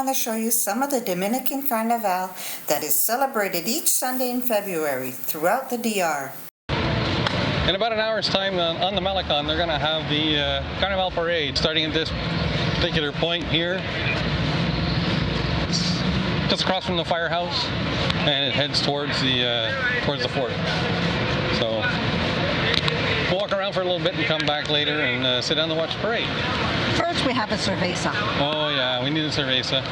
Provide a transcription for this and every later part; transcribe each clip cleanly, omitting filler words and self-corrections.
want to show you some of the Dominican Carnaval that is celebrated each Sunday in February throughout the DR. In about an hour's time on the Malecon, they're going to have the Carnival Parade starting at this particular point here. It's just across from the firehouse, and it heads towards the fort. So we'll walk around for a little bit and come back later and sit down to watch the parade. First we have a cerveza. Oh yeah, we need a cerveza.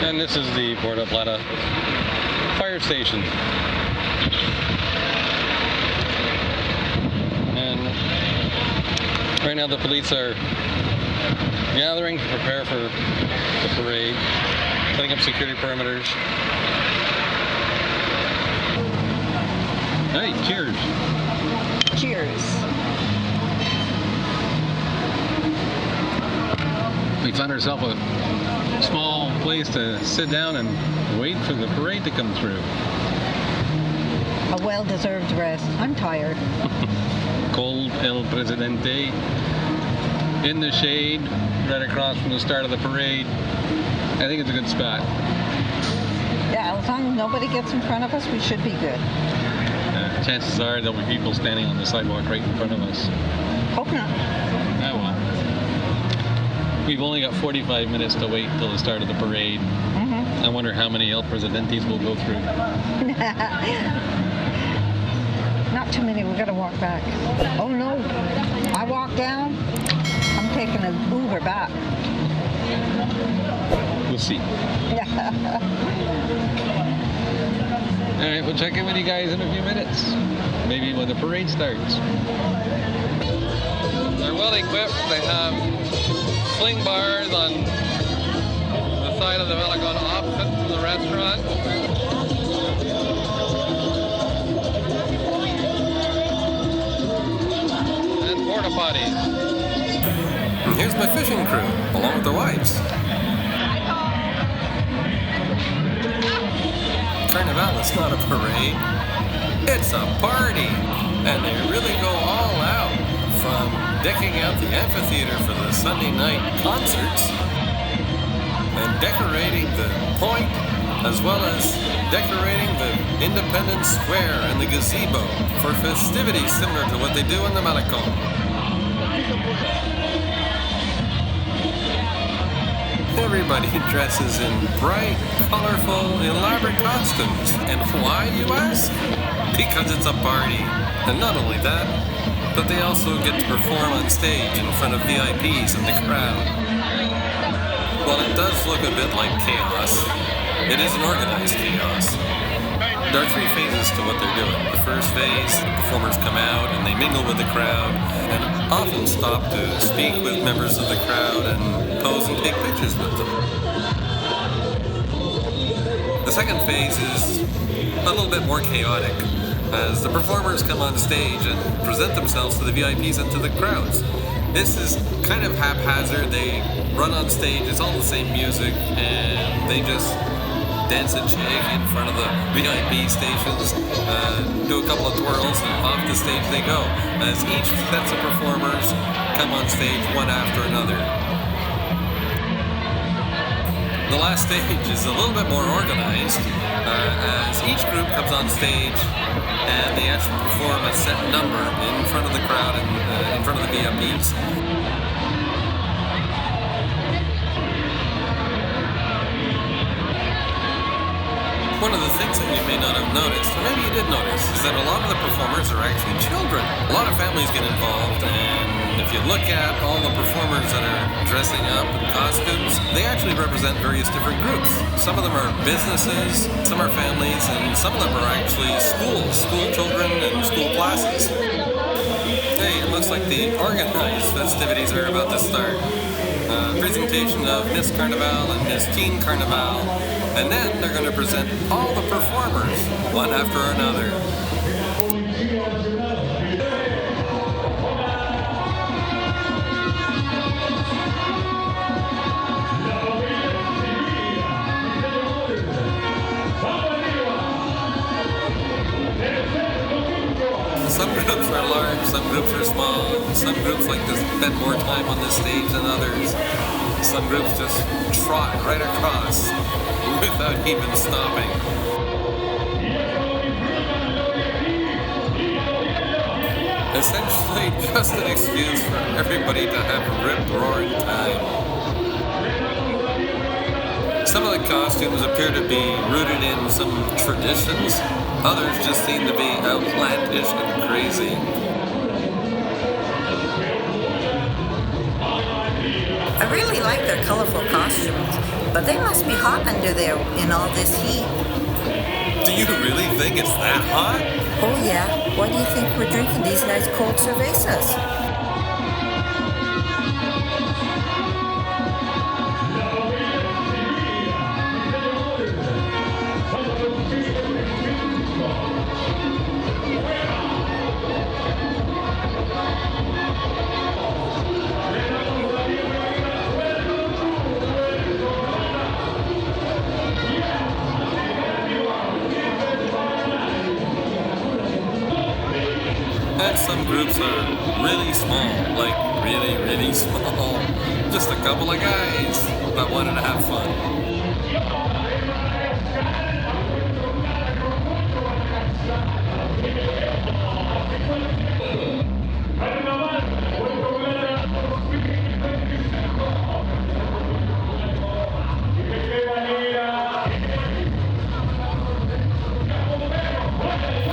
And this is the Puerto Plata fire station. And right now the police are gathering to prepare for the parade, setting up security perimeters. Hey, cheers. Cheers. We found ourselves a small place to sit down and wait for the parade to come through. A well-deserved rest. I'm tired. Cold El Presidente in the shade right across from the start of the parade. I think it's a good spot. Yeah, as long as nobody gets in front of us, we should be good. Chances are there'll be people standing on the sidewalk right in front of us. Hope not. Oh well. We've only got 45 minutes to wait till the start of the parade. I wonder how many El Presidentes we'll go through. Not too many. We're going to walk back. Oh no. I walk down. I'm taking an Uber back. We'll see. All right, we'll check in with you guys in a few minutes. Maybe when the parade starts. They're well equipped. They have sling bars on the side of the Malecon opposite to the restaurant. And porta potties. Here's my fishing crew, along with their wives. Carnival is not a parade, it's a party! And they really go all out, from decking out the amphitheater for the Sunday night concerts, and decorating the point, as well as decorating the Independence Square and the gazebo for festivities similar to what they do in the Malecon. Everybody dresses in bright, colorful, elaborate costumes. And why, you ask? Because it's a party. And not only that, but they also get to perform on stage in front of VIPs and the crowd. While it does look a bit like chaos, it is an organized chaos. There are three phases to what they're doing. The first phase, the performers come out and they mingle with the crowd and often stop to speak with members of the crowd and pose and take pictures with them. The second phase is a little bit more chaotic as the performers come on stage and present themselves to the VIPs and to the crowds. This is kind of haphazard. They run on stage, it's all the same music, and they just dance and shake in front of the VIP stations, do a couple of twirls, and off the stage they go, as each sets of performers come on stage one after another. The last stage is a little bit more organized, as each group comes on stage and they actually perform a set number in front of the crowd and in front of the VIPs. One of the things that you may not have noticed, or maybe you did notice, is that a lot of the performers are actually children. A lot of families get involved, and if you look at all the performers that are dressing up in costumes, they actually represent various different groups. Some of them are businesses, some are families, and some of them are actually schools, school children and school classes. Hey, it looks like the organized festivities are about to start. Presentation of Miss Carnaval and Miss Teen Carnaval, and then they're going to present all the performers, one after another. Some groups are large, some groups are small, some groups like to spend more time on the stage than others. Some groups just trot right across without even stopping. Essentially just an excuse for everybody to have a rip-roaring time. Some of the costumes appear to be rooted in some traditions. Others just seem to be outlandish and crazy. I really like their colorful costumes, but they must be hot under there in all this heat. Do you really think it's that hot? Oh yeah, why do you think we're drinking these nice cold cervezas? And some groups are really small, like really, really small. Just a couple of guys that wanted to have fun.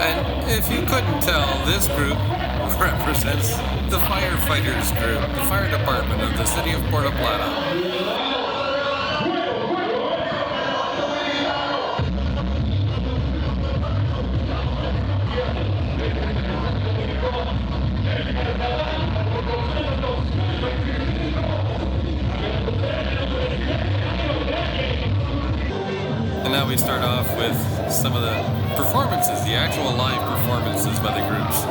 And if you couldn't tell, this group represents the firefighters group, the fire department of the city of Puerto Plata. And now we start off with some of the performances, the actual live performances by the groups.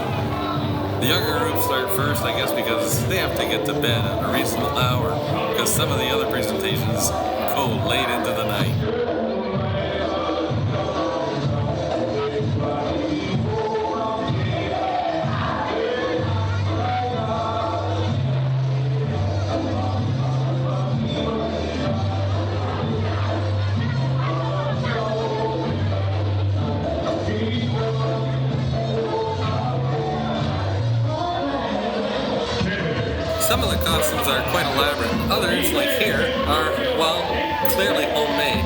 The younger groups start first, I guess, because they have to get to bed at a reasonable hour, because some of the other presentations go late into the night. Some of the costumes are quite elaborate. Others, like here, are, well, clearly homemade.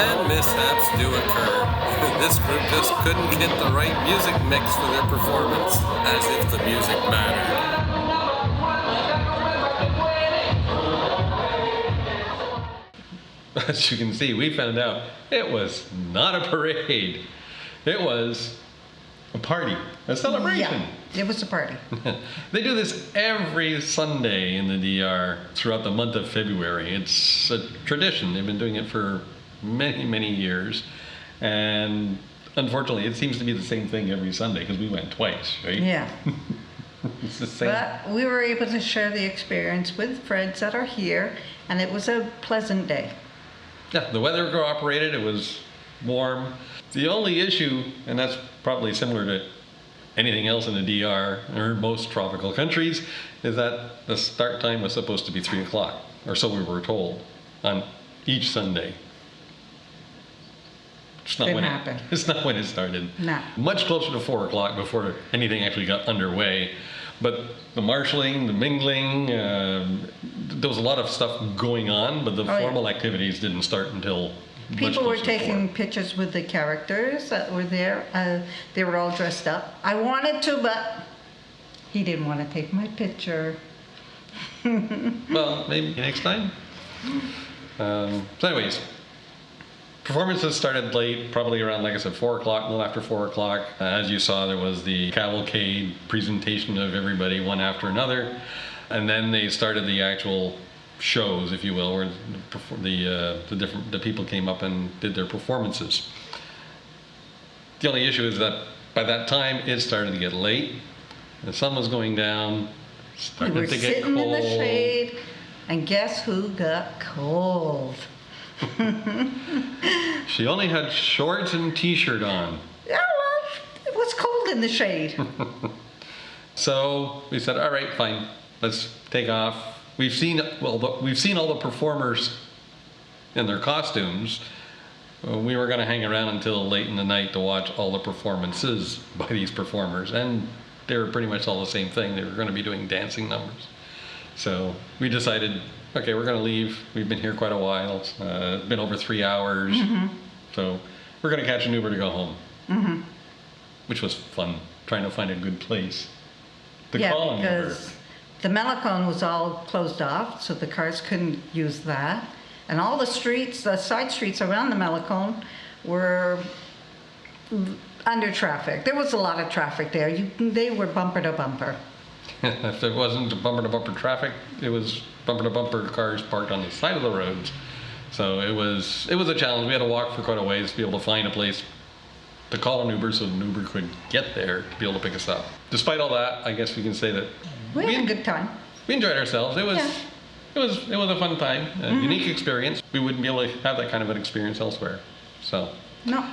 And mishaps do occur. This group just couldn't get the right music mix for their performance, as if the music mattered. As you can see, we found out it was not a parade. It was a party, a celebration. Yeah, it was a party. They do this every Sunday in the DR throughout the month of February. It's a tradition. They've been doing it for many, many years. And unfortunately, it seems to be the same thing every Sunday because we went twice, right? Yeah. It's the same. But we were able to share the experience with friends that are here, and it was a pleasant day. Yeah, the weather cooperated. It was warm. The only issue, and that's probably similar to anything else in the DR or most tropical countries, is that the start time was supposed to be 3 o'clock, or so we were told, on each Sunday. It's not Didn't when happen. It's not when it started. No. Much closer to 4 o'clock before anything actually got underway. But the marshalling, the mingling, there was a lot of stuff going on, but the yeah. formal activities didn't start until much People were closer to taking 4. pictures with the characters that were there. They were all dressed up. I wanted to, but he didn't want to take my picture. Well, maybe next time. So anyways, performances started late, probably around, like I said, 4 o'clock, a little after 4 o'clock. As you saw, there was the cavalcade presentation of everybody one after another. And then they started the actual shows, if you will, where the people came up and did their performances. The only issue is that by that time, it started to get late. The sun was going down, We started were to get sitting cold. in the shade, and guess who got cold? She only had shorts and t-shirt on. Yeah, well, it was cold in the shade. So we said, all right, fine, let's take off. We've seen all the performers in their costumes. We were going to hang around until late in the night to watch all the performances by these performers, and they were pretty much all the same thing. They were going to be doing dancing numbers. So we decided, okay, we're going to leave. We've been here quite a while. It's been over 3 hours. So we're going to catch an Uber to go home, which was fun, trying to find a good place to call an Uber. Because the Malecon was all closed off, so the cars couldn't use that. And all the streets, the side streets around the Malecon were under traffic. There was a lot of traffic there. They were bumper to bumper. If it wasn't bumper-to-bumper traffic, it was bumper-to-bumper cars parked on the side of the roads. So it was a challenge. We had to walk for quite a ways to be able to find a place to call an Uber so an Uber could get there to be able to pick us up. Despite all that, I guess we can say that We had a good time. we enjoyed ourselves. It was a fun time, a unique experience. We wouldn't be able to have that kind of an experience elsewhere. So No.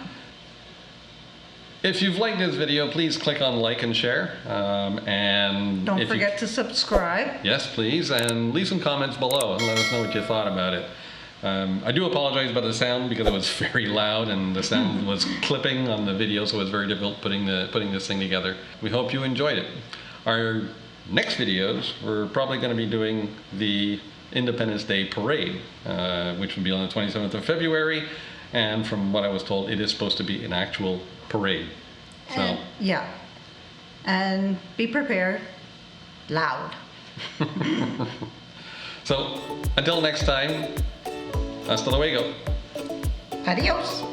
if you've liked this video, please click on like and share. And Don't if you- forget to subscribe. Yes, please, and leave some comments below and let us know what you thought about it. I do apologize about the sound because it was very loud and the sound was clipping on the video, so it was very difficult putting this thing together. We hope you enjoyed it. Our next videos, we're probably going to be doing the Independence Day Parade, which will be on the 27th of February, and from what I was told, it is supposed to be an actual parade. So. Yeah. And be prepared. Loud. So, until next time, hasta luego. Adios.